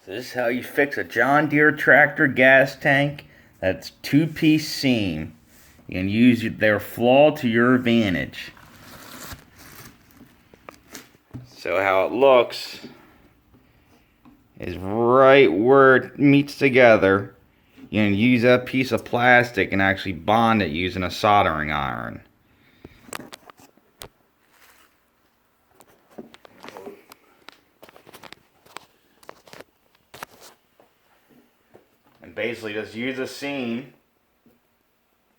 So this is how you fix a John Deere tractor gas tank that's two-piece seam. You can use their flaw to your advantage. So how it looks is right where it meets together. You can use that piece of plastic and actually bond it using a soldering iron. And basically just use a seam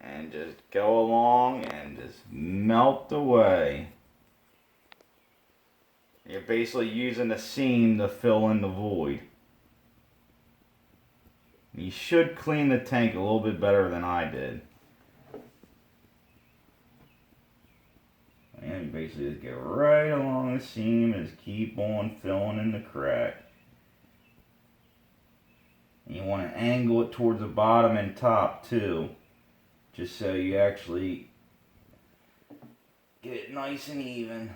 and just go along and just melt away. You're basically using the seam to fill in the void. You should clean the tank a little bit better than I did. And basically just get right along the seam and just keep on filling in the crack. And you want to angle it towards the bottom and top too, just so you actually get it nice and even.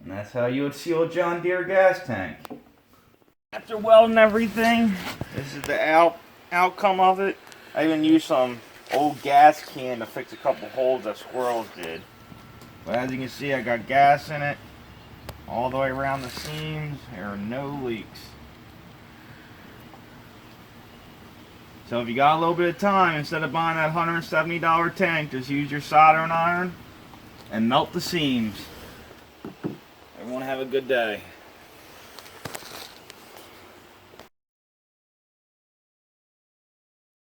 And that's how you would seal a John Deere gas tank. After welding everything, this is the outcome of it. I even used some old gas can to fix a couple holes that squirrels did. But as you can see, I got gas in it all the way around the seams. There are no leaks. So if you got a little bit of time, instead of buying that $170 tank, just use your soldering iron and melt the seams. Everyone have a good day.